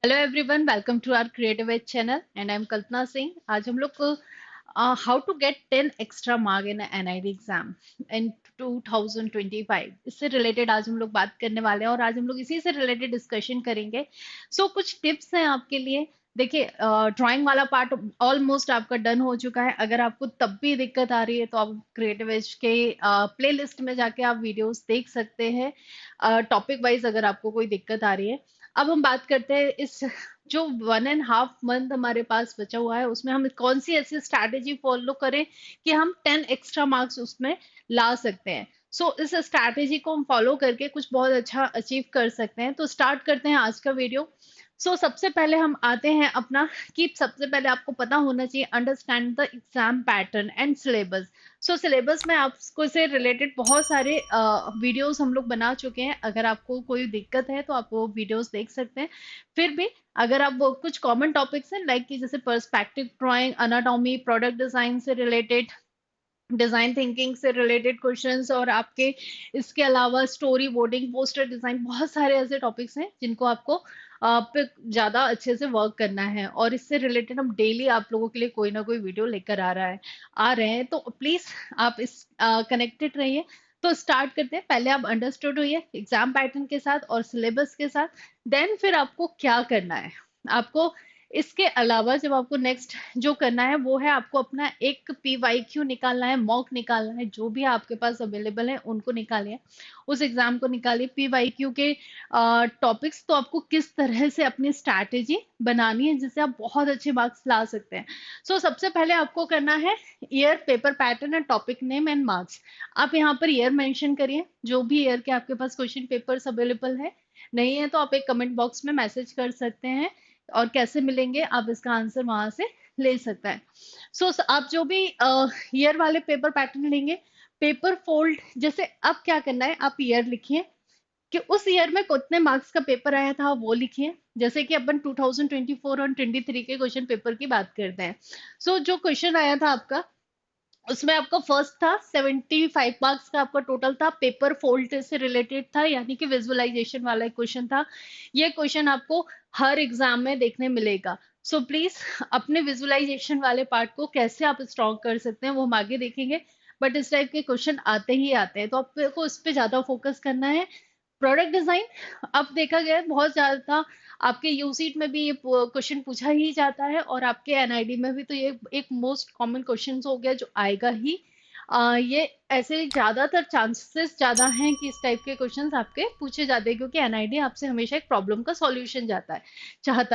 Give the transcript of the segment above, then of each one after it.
Hello everyone, welcome to our creative edge channel and I am Kalpana Singh. आज हम लोग को how to get 10 extra mark in NID exam in 2025 इससे related आज हम लोग बात करने वाले हैं और आज हम लोग इसी से रिलेटेड डिस्कशन करेंगे। कुछ टिप्स हैं आपके लिए। देखिए, ड्राइंग वाला पार्ट ऑलमोस्ट आपका डन हो चुका है। अगर आपको तब भी दिक्कत आ रही है तो आप क्रिएटिव एज के प्लेलिस्ट में जाके आप वीडियोस देख सकते हैं, टॉपिक वाइज अगर आपको कोई दिक्कत आ रही है। अब हम बात करते हैं इस जो 1.5 मंथ हमारे पास बचा हुआ है उसमें हम कौन सी ऐसी स्ट्रैटेजी फॉलो करें कि हम 10 एक्स्ट्रा मार्क्स उसमें ला सकते हैं। इस स्ट्रैटेजी को हम फॉलो करके कुछ बहुत अच्छा अचीव कर सकते हैं। तो स्टार्ट करते हैं आज का वीडियो। सबसे पहले हम आते हैं अपना कि सबसे पहले आपको पता होना चाहिए understand the exam pattern and syllabus. Syllabus में आपको से रिलेटेड बहुत सारे वीडियोस हम लोग बना चुके हैं। अगर आपको कोई दिक्कत है तो आप वो वीडियोस देख सकते हैं। फिर भी अगर आप कुछ कॉमन टॉपिक्स हैं लाइक कि जैसे perspective drawing, anatomy, product design से रिलेटेड, डिजाइन थिंकिंग से रिलेटेड क्वेश्चंस, और आपके इसके अलावा स्टोरी बोर्डिंग, पोस्टर डिजाइन, बहुत सारे ऐसे टॉपिक्स हैं जिनको आपको पे ज्यादा अच्छे से वर्क करना है। और इससे रिलेटेड हम डेली आप लोगों के लिए कोई ना कोई वीडियो लेकर आ रहे हैं। तो प्लीज आप इस कनेक्टेड रहिए। तो स्टार्ट करते हैं। पहले आप अंडरस्टूड हुई एग्जाम पैटर्न के साथ और सिलेबस के साथ। देन फिर आपको क्या करना है। आपको इसके अलावा जब आपको नेक्स्ट जो करना है वो है आपको अपना एक पीवाईक्यू निकालना है, मॉक निकालना है। जो भी आपके पास अवेलेबल है उनको निकालिए, उस एग्जाम को निकालिए। पीवाईक्यू के टॉपिक्स तो आपको किस तरह से अपनी स्ट्रैटेजी बनानी है जिससे आप बहुत अच्छे मार्क्स ला सकते हैं। सबसे पहले आपको करना है year, paper pattern and topic name and marks. आप यहाँ पर ईयर मेंशन करिए, जो भी ईयर के आपके पास क्वेश्चन पेपर्स अवेलेबल है। नहीं है तो आप एक कमेंट बॉक्स में मैसेज कर सकते हैं, और कैसे मिलेंगे आप इसका आंसर वहां से ले सकता है। आप जो भी ईयर वाले पेपर पैटर्न लेंगे, पेपर फोल्ड, जैसे अब क्या करना है, आप ईयर लिखिए कि उस ईयर में कितने मार्क्स का पेपर आया था वो लिखिए। जैसे कि अपन 2024 और 23 के क्वेश्चन पेपर की बात करते हैं। जो क्वेश्चन आया था आपका, उसमें आपका फर्स्ट था 75 मार्क्स का, आपका टोटल था। पेपर फोल्ड से रिलेटेड था, यानी कि विजुअलाइजेशन वाला एक क्वेश्चन था। ये क्वेश्चन आपको हर एग्जाम में देखने मिलेगा। प्लीज अपने विजुअलाइजेशन वाले पार्ट को कैसे आप स्ट्रॉन्ग कर सकते हैं वो हम आगे देखेंगे। बट इस टाइप के क्वेश्चन आते ही आते हैं, तो आपको इस पे ज्यादा फोकस करना है। प्रोडक्ट डिजाइन, अब देखा गया है बहुत ज्यादा आपके यूसीट में भी ये क्वेश्चन पूछा ही जाता है, और आपके एनआईडी में भी। तो ये एक मोस्ट कॉमन क्वेश्चन हो गया जो आएगा ही। ये ऐसे ज्यादातर चांसेस ज्यादा हैं कि इस टाइप के क्वेश्चंस आपके पूछे जाते हैं, क्योंकि एनआईडी आपसे हमेशा एक प्रॉब्लम का सॉल्यूशन चाहता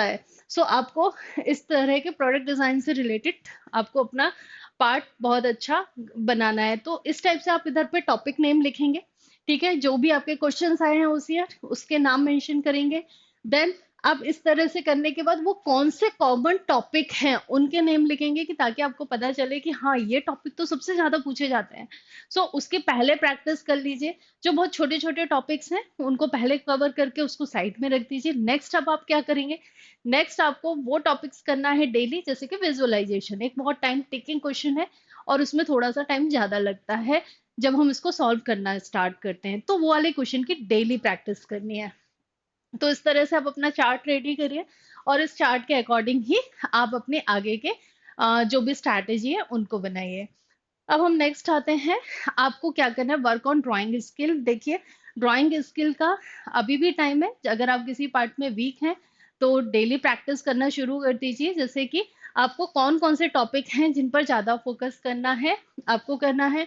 है। आपको इस तरह के प्रोडक्ट डिजाइन से रिलेटेड आपको अपना पार्ट बहुत अच्छा बनाना है। तो इस टाइप से आप इधर पे टॉपिक नेम लिखेंगे। ठीक है, जो भी आपके क्वेश्चंस आए हैं उस ईयर उसके नाम मेंशन करेंगे। देन आप इस तरह से करने के बाद वो कौन से कॉमन टॉपिक हैं उनके नेम लिखेंगे, कि ताकि आपको पता चले कि हाँ ये टॉपिक तो सबसे ज्यादा पूछे जाते हैं। उसके पहले प्रैक्टिस कर लीजिए। जो बहुत छोटे छोटे टॉपिक्स हैं उनको पहले कवर करके उसको साइड में रख दीजिए। नेक्स्ट अब आप क्या करेंगे, नेक्स्ट आपको वो टॉपिक्स करना है डेली, जैसे कि विजुअलाइजेशन एक बहुत टाइम टेकिंग क्वेश्चन है और उसमें थोड़ा सा टाइम ज्यादा लगता है जब हम इसको सॉल्व करना स्टार्ट करते हैं। तो वो वाले क्वेश्चन की डेली प्रैक्टिस करनी है। तो इस तरह से आप अपना चार्ट रेडी करिए, और इस चार्ट के अकॉर्डिंग ही आप अपने आगे के जो भी स्ट्रैटेजी है उनको बनाइए। अब हम नेक्स्ट आते हैं, आपको क्या करना है, वर्क ऑन ड्राइंग स्किल। देखिए, ड्राइंग स्किल का अभी भी टाइम है। अगर आप किसी पार्ट में वीक हैं तो डेली प्रैक्टिस करना शुरू कर दीजिए। जैसे कि आपको कौन कौन से टॉपिक हैं जिन पर ज्यादा फोकस करना है, आपको करना है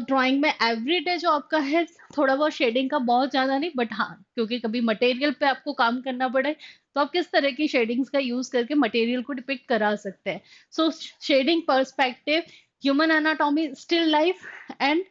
ड्राइंग में एवरीडे जो आपका है। थोड़ा बहुत शेडिंग का, बहुत ज्यादा नहीं, बट हाँ क्योंकि कभी मटेरियल पे आपको काम करना पड़े तो आप किस तरह की शेडिंग्स का यूज करके मटेरियल को डिपिक्ट करा सकते हैं। Shading, perspective, human anatomy, still life, and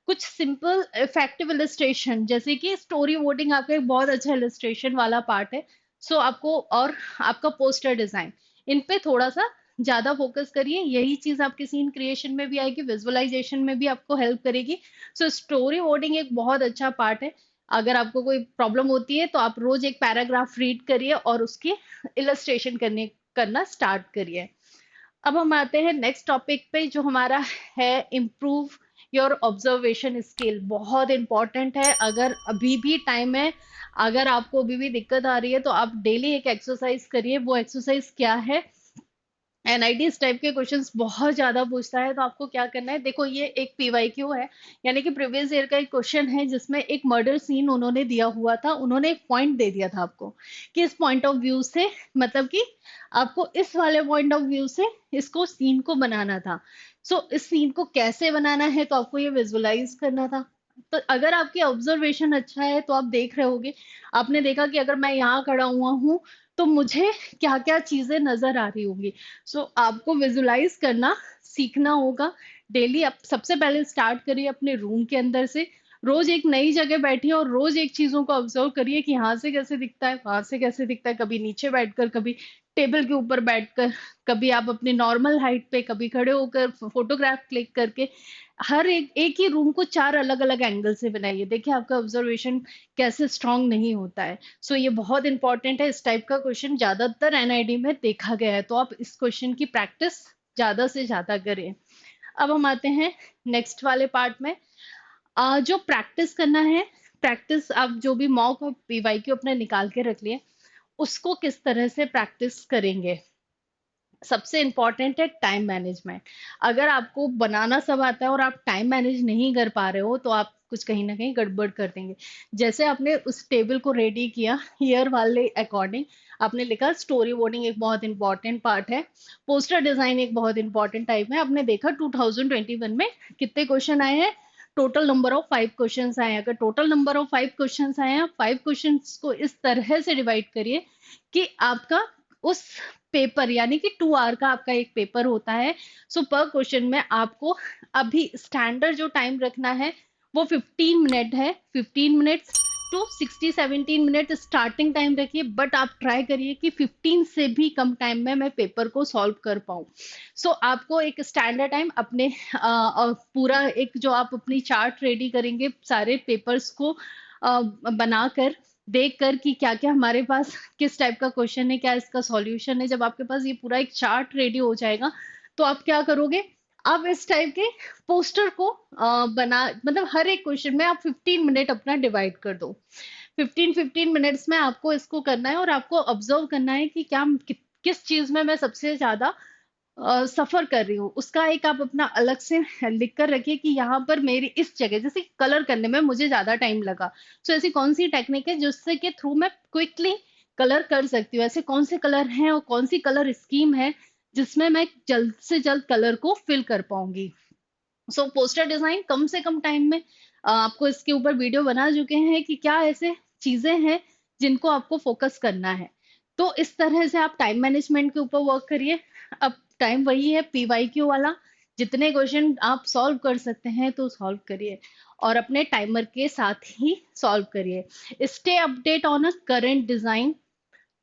कुछ सिंपल इफेक्टिव इलस्ट्रेशन, जैसे कि स्टोरी बोर्डिंग आपका एक बहुत अच्छा इलस्ट्रेशन वाला पार्ट है। आपको, और आपका पोस्टर डिजाइन, इन पे थोड़ा सा ज्यादा फोकस करिए। यही चीज आपके सीन क्रिएशन में भी आएगी, विजुअलाइजेशन में भी आपको हेल्प करेगी। स्टोरी बोर्डिंग एक बहुत अच्छा पार्ट है। अगर आपको कोई प्रॉब्लम होती है तो आप रोज एक पैराग्राफ रीड करिए और उसकी इलस्ट्रेशन करना स्टार्ट करिए। अब हम आते हैं नेक्स्ट टॉपिक पे जो हमारा है इम्प्रूव योर ऑब्जर्वेशन स्किल। बहुत इंपॉर्टेंट है। अगर अभी भी टाइम है, अगर आपको अभी भी दिक्कत आ रही है तो आप डेली एक एक्सरसाइज करिए। वो एक्सरसाइज क्या है? एनआईटी इस टाइप के क्वेश्चंस बहुत ज्यादा पूछता है, तो आपको क्या करना है, देखो ये एक पीवाईक्यू है, यानी कि प्रीवियस ईयर का एक क्वेश्चन है जिसमें एक मर्डर सीन उन्होंने दिया हुआ था। उन्होंने एक पॉइंट दे दिया था आपको कि इस पॉइंट ऑफ व्यू से, मतलब कि आपको इस वाले पॉइंट ऑफ व्यू से इसको सीन को बनाना था। सो इस सीन को कैसे बनाना है, तो आपको ये विजुअलाइज करना था। तो अगर आपकी ऑब्जर्वेशन अच्छा है तो आप देख रहे होगे, आपने देखा कि अगर मैं यहाँ खड़ा हुआ हूँ तो मुझे क्या क्या चीजें नजर आ रही होंगी। सो आपको विजुलाइज करना सीखना होगा। डेली आप सबसे पहले स्टार्ट करिए अपने रूम के अंदर से। रोज एक नई जगह बैठिए और रोज एक चीजों को ऑब्जर्व करिए कि यहाँ से कैसे दिखता है, वहां से कैसे दिखता है, कभी नीचे बैठकर, कभी टेबल के ऊपर बैठकर, कभी आप अपनी नॉर्मल हाइट पे, कभी खड़े होकर फोटोग्राफ क्लिक करके। हर एक ही रूम को चार अलग अलग एंगल से बनाइए, देखिए आपका ऑब्जर्वेशन कैसे स्ट्रांग नहीं होता है। सो ये बहुत इंपॉर्टेंट है। इस टाइप का क्वेश्चन ज्यादातर एनआईडी में देखा गया है, तो आप इस क्वेश्चन की प्रैक्टिस ज्यादा से ज्यादा करें। अब हम आते हैं नेक्स्ट वाले पार्ट में। जो प्रैक्टिस करना है, प्रैक्टिस आप जो भी मॉक और पीवाईक्यू अपने निकाल के रख लिए, उसको किस तरह से प्रैक्टिस करेंगे। सबसे इम्पोर्टेंट है टाइम मैनेजमेंट। अगर आपको बनाना सब आता है और आप टाइम मैनेज नहीं कर पा रहे हो तो आप कुछ कहीं ना कहीं गड़बड़ कर देंगे। जैसे आपने उस टेबल को रेडी किया ईयर वाले अकॉर्डिंग, आपने लिखा स्टोरी बोर्डिंग एक बहुत इंपॉर्टेंट पार्ट है, पोस्टर डिजाइन एक बहुत इंपॉर्टेंट टाइप है। आपने देखा 2021 में कितने क्वेश्चन आए हैं, टोटल नंबर ऑफ 5 क्वेश्चंस आए हैं। अगर टोटल नंबर ऑफ 5 क्वेश्चंस आए हैं, 5 क्वेश्चंस को इस तरह से डिवाइड करिए कि आपका उस पेपर, यानी कि 2 आवर का आपका एक पेपर होता है। सो पर क्वेश्चन में आपको अभी स्टैंडर्ड जो टाइम रखना है वो 15 मिनट है। 15 minutes to 60-17 minute starting time रखिए, बट आप ट्राई करिए कि 15 से भी कम टाइम में मैं पेपर को सॉल्व कर पाऊँ। सो आपको एक स्टैंडर्ड टाइम अपने पूरा एक जो आप अपनी चार्ट रेडी करेंगे सारे पेपर्स को बनाकर, देख कर कि क्या क्या हमारे पास किस टाइप का क्वेश्चन है, क्या इसका सॉल्यूशन है। जब आपके पास ये पूरा एक चार्ट रेडी हो जाएगा तो आप क्या करोगे, आप इस टाइप के पोस्टर को बना, मतलब हर एक क्वेश्चन में आप 15 मिनट अपना डिवाइड कर दो। 15-15 मिनट्स में आपको इसको करना है और आपको ऑब्जर्व करना है कि क्या किस चीज में मैं सबसे ज्यादा सफर कर रही हूँ। उसका एक आप अपना अलग से लिख कर रखिए कि यहाँ पर मेरी इस जगह, जैसे कलर करने में मुझे ज्यादा टाइम लगा, सो ऐसी कौन सी टेक्निक है जिससे के थ्रू मैं क्विकली कलर कर सकती हूँ, ऐसे कौन से कलर हैं और कौन सी कलर स्कीम है जिसमें मैं जल्द से जल्द कलर को फिल कर पाऊंगी। सो पोस्टर डिजाइन कम से कम टाइम में आपको इसके ऊपर वीडियो बना चुके हैं कि क्या ऐसे चीजें हैं जिनको आपको फोकस करना है। तो इस तरह से आप टाइम मैनेजमेंट के ऊपर वर्क करिए। अब टाइम वही है पीवाईक्यू वाला, जितने क्वेश्चन आप सॉल्व कर सकते हैं तो सॉल्व करिए और अपने टाइमर के साथ ही सॉल्व करिए। Stay update on a current design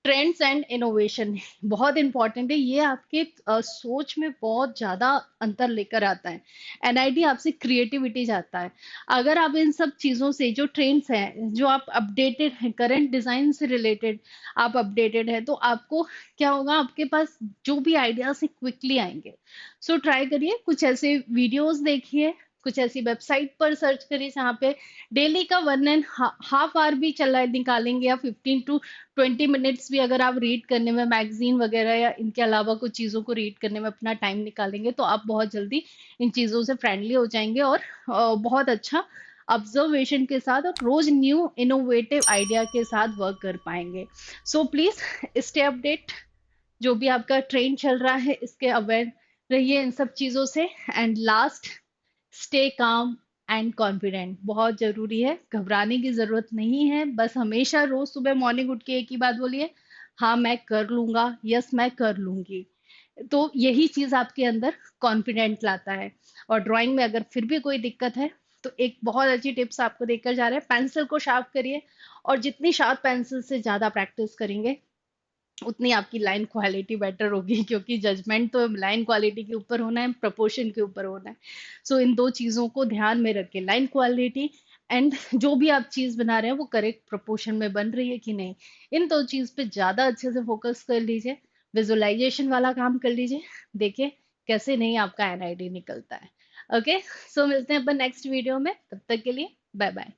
trends and innovation बहुत इंपॉर्टेंट है। ये आपके सोच में बहुत ज्यादा अंतर लेकर आता है। एनआईटी आपसे क्रिएटिविटी चाहता है। अगर आप इन सब चीजों से, जो ट्रेंड्स हैं, जो आप अपडेटेड हैं, करंट डिजाइन से रिलेटेड आप अपडेटेड है, तो आपको क्या होगा, आपके पास जो भी आइडियाज है क्विकली आएंगे। सो ट्राई करिए, कुछ ऐसे वीडियोस देखिए, कुछ ऐसी वेबसाइट पर सर्च करिए जहाँ पे डेली का 1.5 आवर भी चला निकालेंगे, या 15-20 मिनट्स भी अगर आप रीड करने में, मैगजीन वगैरह या इनके अलावा कुछ चीज़ों को रीड करने में अपना टाइम निकालेंगे तो आप बहुत जल्दी इन चीज़ों से फ्रेंडली हो जाएंगे और बहुत अच्छा ऑब्जर्वेशन के साथ और रोज न्यू इनोवेटिव आइडिया के साथ वर्क कर पाएंगे। सो प्लीज स्टे अपडेट, जो भी आपका ट्रेंड चल रहा है इसके अवेयर रहिए इन सब चीज़ों से। And last, stay calm and confident, बहुत जरूरी है। घबराने की जरूरत नहीं है, बस हमेशा रोज सुबह मॉर्निंग उठ के एक ही बात बोलिए, हाँ मैं कर लूंगा, यस मैं कर लूंगी। तो यही चीज आपके अंदर कॉन्फिडेंट लाता है। और ड्राइंग में अगर फिर भी कोई दिक्कत है तो एक बहुत अच्छी टिप्स आपको देकर जा रहे हैं, पेंसिल को शार्प करिए। और जितनी शार्प पेंसिल से ज्यादा प्रैक्टिस करेंगे उतनी आपकी लाइन क्वालिटी बेटर होगी, क्योंकि जजमेंट तो लाइन क्वालिटी के ऊपर होना है, प्रपोर्शन के ऊपर होना है। सो इन दो चीजों को ध्यान में रख के, लाइन क्वालिटी एंड जो भी आप चीज बना रहे हैं वो करेक्ट प्रोपोर्शन में बन रही है कि नहीं, इन दो चीज पे ज्यादा अच्छे से फोकस कर लीजिए। विजुअलाइजेशन वाला काम कर लीजिए, देखिए कैसे नहीं आपका एनआईडी निकलता है। ओके, सो मिलते हैं अपन नेक्स्ट वीडियो में, तब तक के लिए बाय बाय।